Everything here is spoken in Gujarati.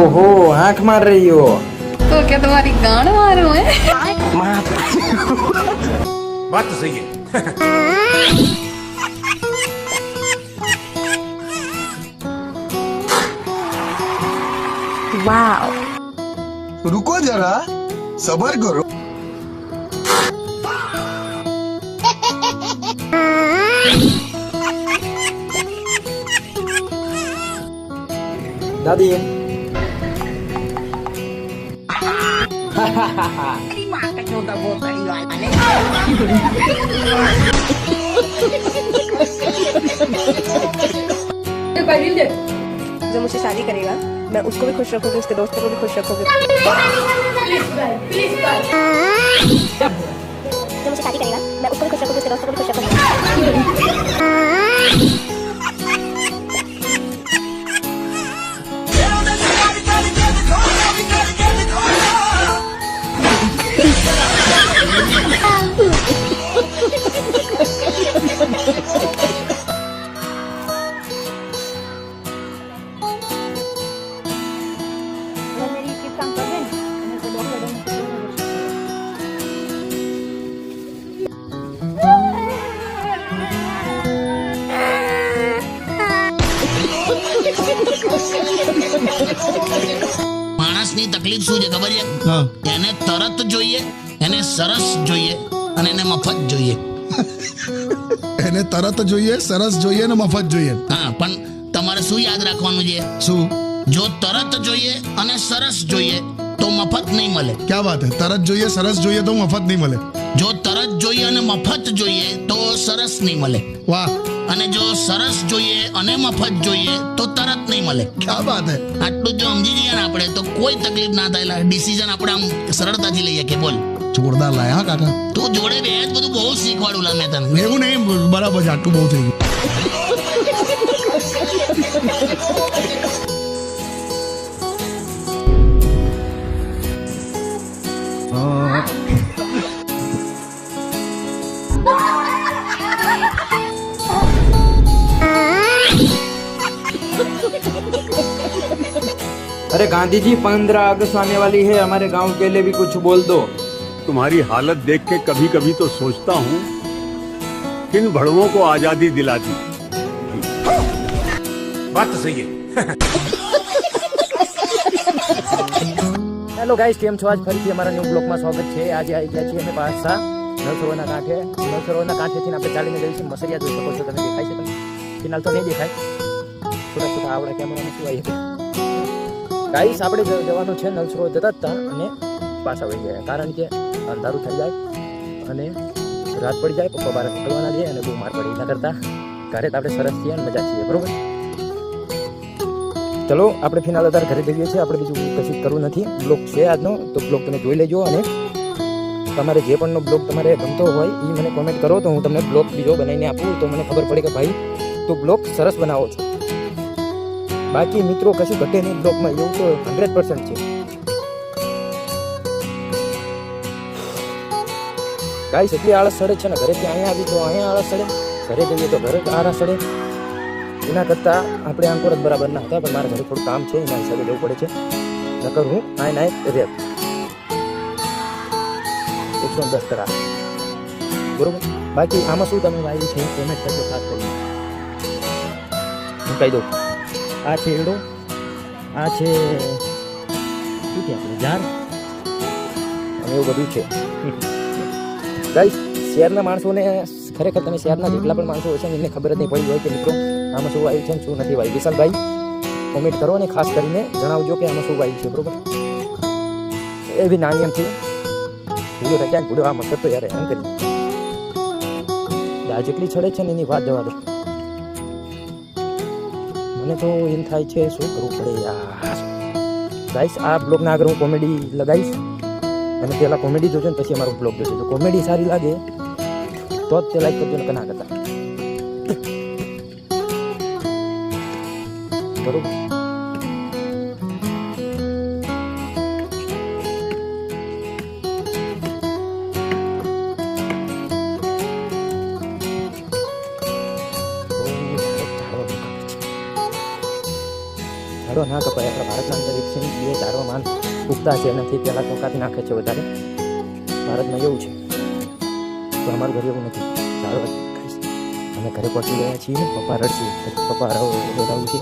ओहो आंख मार रही हो तो क्या तुम्हारी गांड मारू है? बात तो सही है। वाओ रुको जरा सबर करो। दादी जो मुझसे शादी करेगा मैं उसको भी खुश रखूंगी, उसके दोस्तों को भी खुश रखूंगी। जो मुझसे शादी करेगा मैं उसको भी खुश रखूंगी, उसके दोस्तों को भी खुश रखूंगी। માણસની તકલીફ શું છે ખબર છે? એને તરત જોઈએ, એને સરસ જોઈએ અને એને મફત જોઈએ. એને તરત જોઈએ, સરસ જોઈએ ને મફત જોઈએ. હા, પણ તમારે શું યાદ રાખવાનું છે? શું? જો તરત જોઈએ અને સરસ જોઈએ તો મફત નહીં મળે. ક્યાં વાત હે? તરત જોઈએ, સરસ જોઈએ તો મફત નહીં મળે. જો તરત જોઈએ અને મફત જોઈએ તો સરસ નહીં મળે. વાહ, અને જો સરસ જોઈએ અને મફત જોઈએ તો તરત નહીં મળે. ક્યાં વાત હે? આટલું જો સમજી જઈએ ને આપણે તો કોઈ તકલીફ ના થાય. ડિસિઝન આપણે આમ સરળતાથી લઈએ કે બોલ જોરદાર લાયા હા કાકા. તું જોડે બે બધું બહુ શીખવાડું લા મેં તને. એવું નહીં, બરાબર છે, આટલું બહુ થઈ ગયું. अरे गांधी जी 15 अगस्त आने वाली है, हमारे गांव के लिए भी कुछ बोल दो. तुम्हारी हालत देख के कभी कभी तो सोचता हूँ किन भड़वों को आजादी दिला दी। बात तो सही है। હેલો ગાઈસ, કેમ છો? આજ ફરીથી અમારા ન્યૂ બ્લોગમાં સ્વાગત છે. આજે આવી ગયા છીએ અમે પાછા નવસરોવરના કાંઠે. નવસરોવરના કાંઠેથી આપણે ચાલીને જઈએ છીએ મસરિયા. જોઈ શકો છો તમે, દેખાય છે તમે? ફિનાલ તો નહીં દેખાય, થોડા થોડા આવડા કેમેરામાં શું આવી. ગાઈસ આપણે જવાનું છે નવસરોવર જતા હતા અને પાછા વહી ગયા, કારણ કે અંધારું થઈ જાય અને રાત પડી જાય, પપ્પા બહાર નીકળવાના છે અને બહુ માર પડી. ના કરતા ઘરે તો આપણે સરસ છીએ અને મજા છીએ, બરોબર? ચલો આપણે ફિનાલ અત્યારે ઘરે જઈએ છીએ. આપણે બીજું કશું કરવું નથી. બ્લોગ છે આજનો, તો બ્લોગ તમે જોઈ લેજો અને તમારે જે પણનો બ્લોગ તમારે ગમતો હોય એ મને કોમેન્ટ કરો, તો હું તમને બ્લોગ બીજો બનાવીને આપું, તો મને ખબર પડે કે ભાઈ તું બ્લોગ સરસ બનાવો છો. બાકી મિત્રો કશું ઘટે નહીં બ્લોગમાં, એવું તો 100% છે. ગાઈસ એટલી આળસ સડે છે ને, ઘરેથી અહીંયા આવી તો અહીંયા આળસ સડે, ઘરે જઈએ તો ઘરે આળસ સડે. એના કરતાં આપણે આંકોર જ બરાબર ના હતા, પણ મારા ઘરે થોડું કામ છે, એના હિસાબે જવું પડે છે. નકર હું નાય રેપ 110 કરા, બરોબર? બાકી આમાં શું તમે વાયરી છે પેમેન્ટ કરજો ખાસ કરીને. હું કહી દઉં, આ છે એડો, આ છે શું કે આપણે જાર અને એવું બધું છે. ગાઈસ શહેરના માણસોને ખરેખર તમે શહેરના જેટલા પણ માણસો હશે ને એમને ખબર જ નહીં પડી હોય કે મિત્રો આમાં શું આવ્યું છે ને શું નથી વાયું. વિશાલભાઈ કોમેન્ટ કરો અને ખાસ કરીને જણાવજો કે આમાં શું વાયું છે, બરોબર? એવી નાની એમથી ભૂલો થાય ક્યાંક ભૂલો આ મકર તો યાર એમ કરી આ જેટલી છડે છે ને એની વાત જવા દો. મને તો એમ થાય છે શું કરવું પડે યાર. ગાઈસ આ બ્લોગના આગળ હું કોમેડી લગાવીશ અને પહેલાં કોમેડી જોજો ને પછી અમારો બ્લોગ જોજો. તો કોમેડી સારી લાગે તો જ તે લાઈક કરજો ને ના કરતા, બરોબર? ઝાડો ના કપાય. આપણા ભારતના અંદર 102 ઝાડવા માન ઉગતા છે, એનાથી પહેલાં તો કાપી નાખે છે વધારે. ભારતમાં એવું છે, તો અમારું ઘરે એવું નથી. ઝાડવા ખાઈશ. અમે ઘરે પહોંચી ગયા છીએ. પપ્પા રડશે, પપ્પા દોડાવું છે.